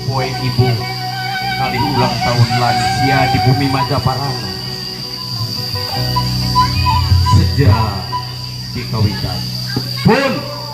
poe ibu kali ulang tahun lansia di bumi Majapahit sejak dikawitan pun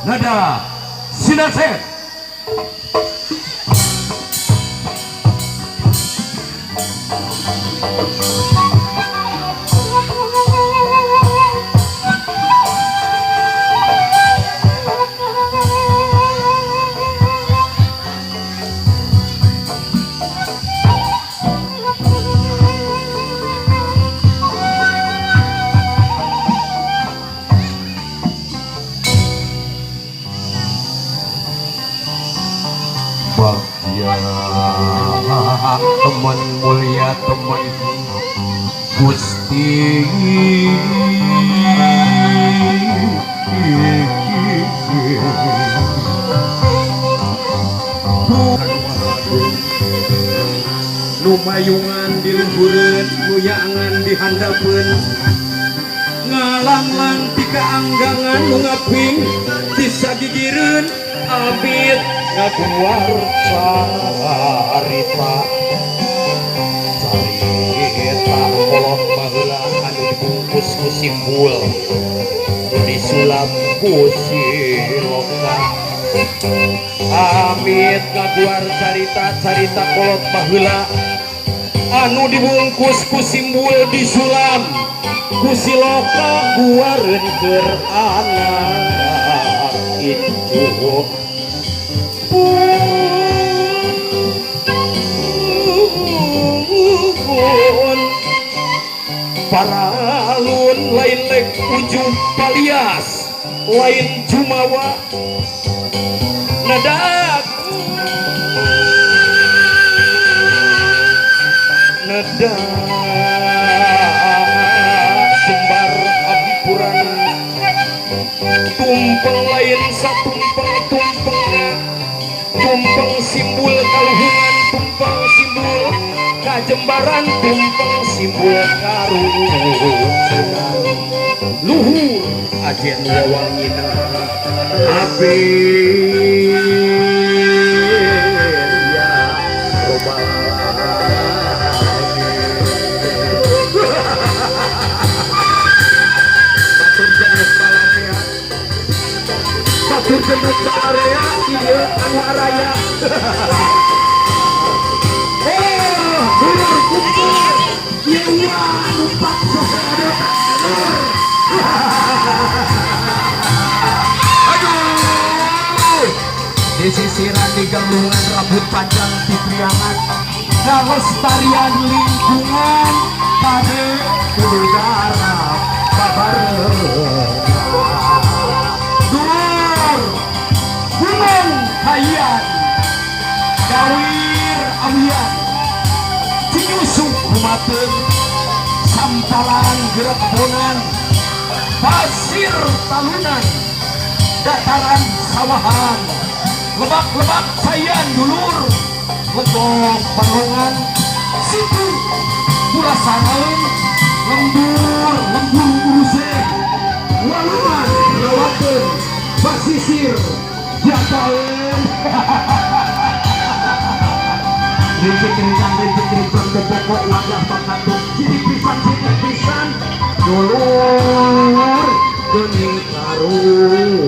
nada sinaset. Bagja teman mulia teman Gusti numayungan di luhureun nuyangan di handapeun ngalanglang di kaanggangan nu ngaping di sagigireun abit ngaguar carita kolot baheula anu dibungkus ku simbul nu disulap ku siloka amit ngaguar carita kolot baheula anu dibungkus ku simbul disulam ku siloka guareun keur anak itu para alun lain lek ujung palias lain jumawa nadak jembar abipuran tumpeng lain satumpeng tumpeng simbol kaluhungan tumpeng simbol kajembaran tumpeng simbol karuhungan luhur ajen wawangina abe ya robbal batur jenis area iya anu araya bener kumpul iya lupa sosada aduh di sisiran di galungan rambut panjang di priangan kelestarian lingkungan pada udara babareng gunung hayan gawir awian cinyusuk kumateun sampalan gerebonan pasir talunan dataran sawahan lebak-lebak sayan dulur legok panongan situ pulasareun lembur uruse walungan rawakeun basisir jataeun rintik-rincang tepok wajah pangkatun sidik pisan dulur geuning karuntung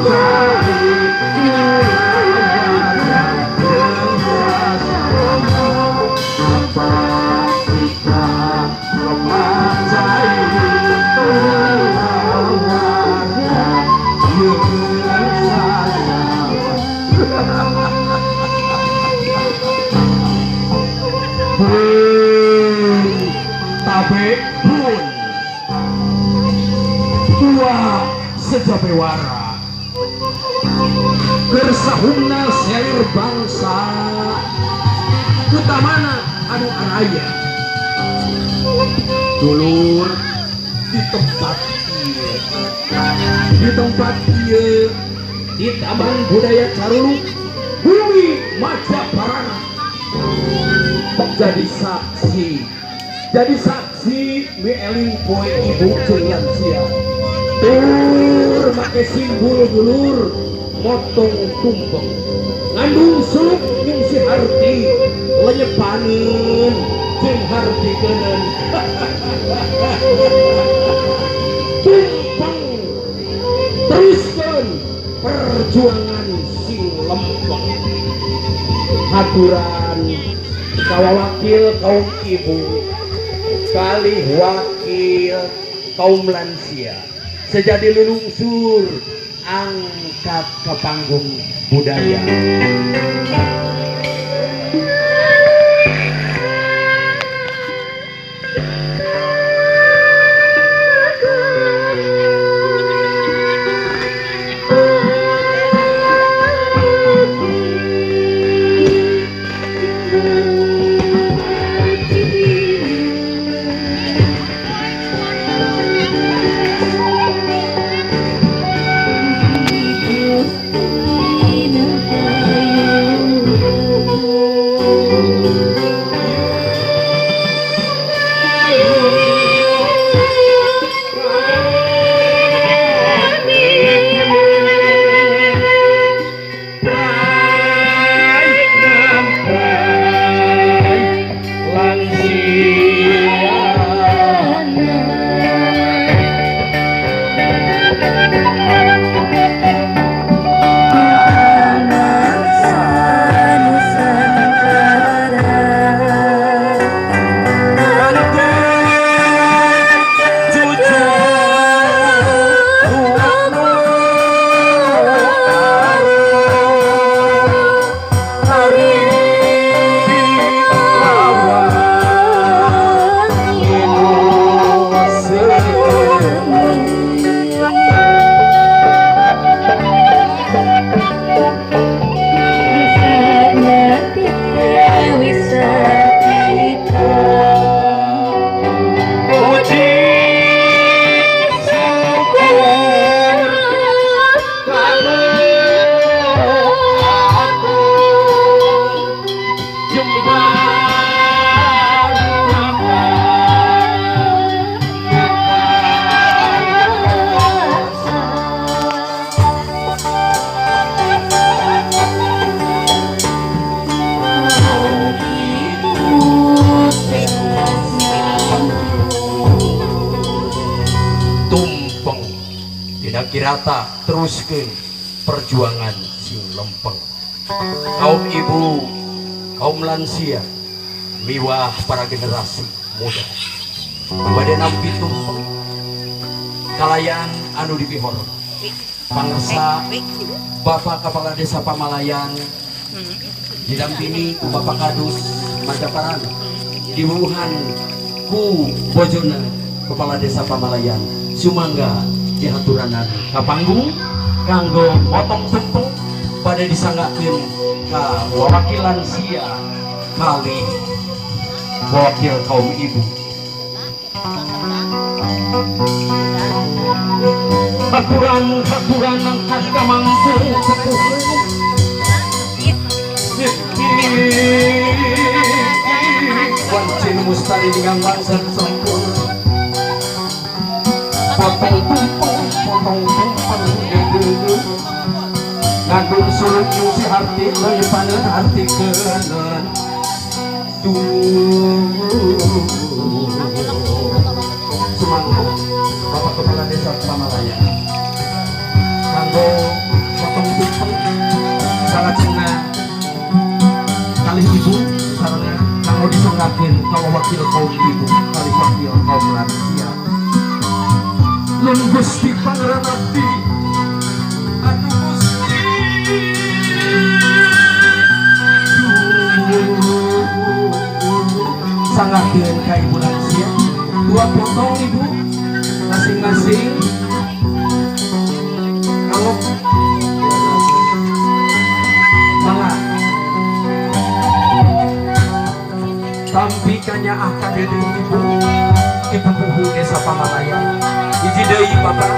Kita Tabe pun tua sejabewara gersahumna selir bangsa utamana anu araya dulur di tempat ieu di Taman Budaya Caruluk Bumi Majaparana jadi saksi eling poe ibu jeung lansia tur make simbol dulur motong tumpeng ngandung suluk jeung si harti lenyepaneun jeung harti keuneun tumpeng teruskeun perjuangan sing lempeng haturan kawakil kaum ibu kali wakil kaum lansia sejadi lulungsur angkat ke panggung budaya. kirata teruskeun perjuangan sing lempeng. Kaum ibu, kaum lansia, miwah para generasi muda bade nampi tumpeng kalayan anu dipihor pangersa Bapak Kepala Desa Pamalayan didampingi ku Bapak Kadus Majaparan diwuhan ku bojona Kepala Desa Pamalayan sumangga dihaturanan ka panggung kanggo motong tumpeng pada disanggakeun ka wawakilan sia kali wakil kaum ibu. Haturan angkat kamangku wancin mustari dengan bangsa sempurna potong tumpeng ngandung sulut si arti lepaneun arti keuneun Sumangga Bapak Kepala Desa Pamalayan kanggo potong tumpeng salajengna kali ibu sarana kanggo disanggakeun ka wakil kaum ibu kali wakil kaum lansia nun Gusti Pangeran abdi disangakeun ka ibu lansia 2 potong ibu masing-masing kalau mangga tampi kanyaah ka deui ibu ibu puhu desa Pamalaya hiji deui bapak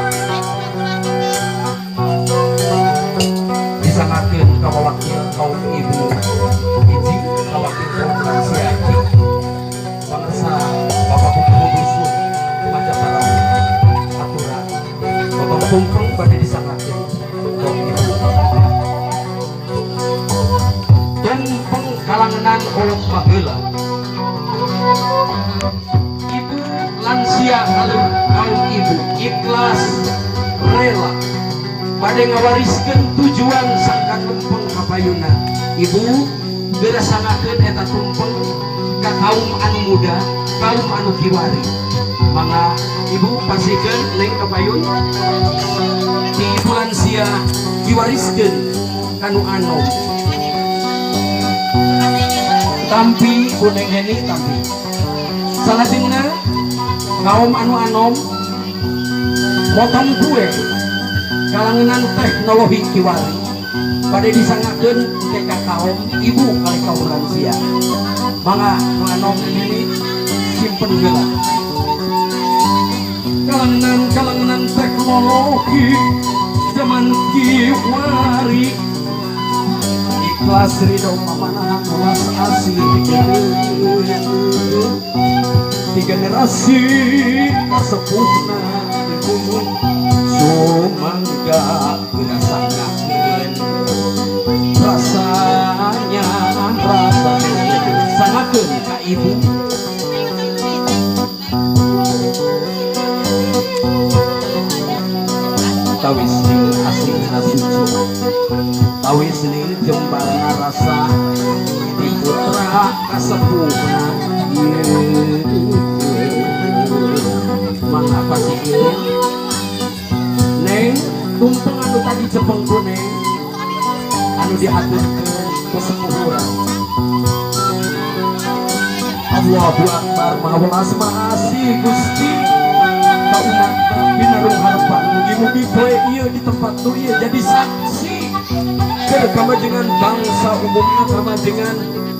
disangakeun ka wakil kaum ibu hiji ka wakil kaum lansia bangsa bapak puhu dusun Majapahit aturan potong tumpeng bade disangakeun kaum ibu tumpeng kalanganan olok baheula ibu lansia lalu kaum ibu ikhlas rela pada ngawariskeun tujuan sangka tumpeng kapayuna ibu gerasangakeun eta tumpeng ka kaum anu muda kaum anu kiwari mangga ibu pasikeun leng kapayun ti ibu lansia diwariskeun kanu anom tampi kuneng heni tampi salajengna kaum anu anom motong kue kalangan teknologi kiwari pada disangakeun ke kaum ibu kali kaum lansia mangga nganom ini simpen heula kalangan teknologi zaman kiwari ikhlas ridho pamanahan welas asih di generasi kasepuhna ibu sumangga gerasangakeun rasanya sangakeun ka ibu tawis ning aslinya suci tawis ning jembarna rasa di putra kasepuhna mangga pasikeun neng tumpeng anu tadi cepeng kuneng anu diaturkeun ku sepuh urang Allahu Akbar maha welas maha asih Gusti ka umat binarung harapan mugi-mugi poe ieu di tempat tu ieu jadi saksi ke kamajengan bangsa umumna kamajengan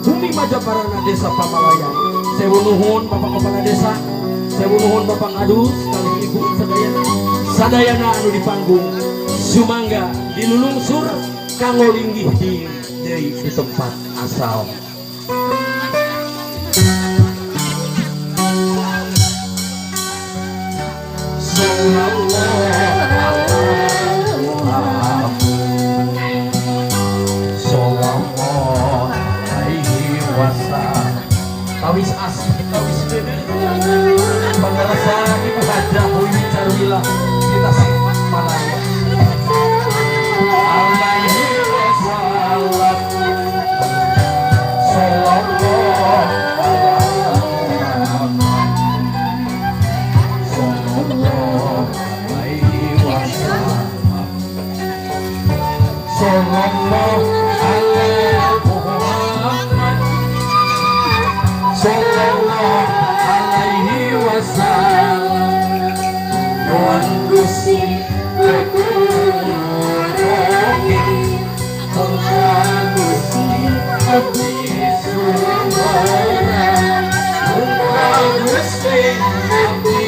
bumi Majabarana desa Pamalaya sewu nuhun Bapak Kepala Desa sewu nuhun Bapak Ngadus kali ibu sadayana anu di panggung sumangga dilulungsur kanggo linggih di tempat asal tawis asih tawis dede pangarasa ibu hajah Wiwi Carwila kita sifat Malaya alaihi wassalam sallallahu alaihi wasallam sallallahu alaihi wasallam Tuhan Gusti Kekurangi Tuhan Gusti Abdi Sumara Tuhan Gusti Abdi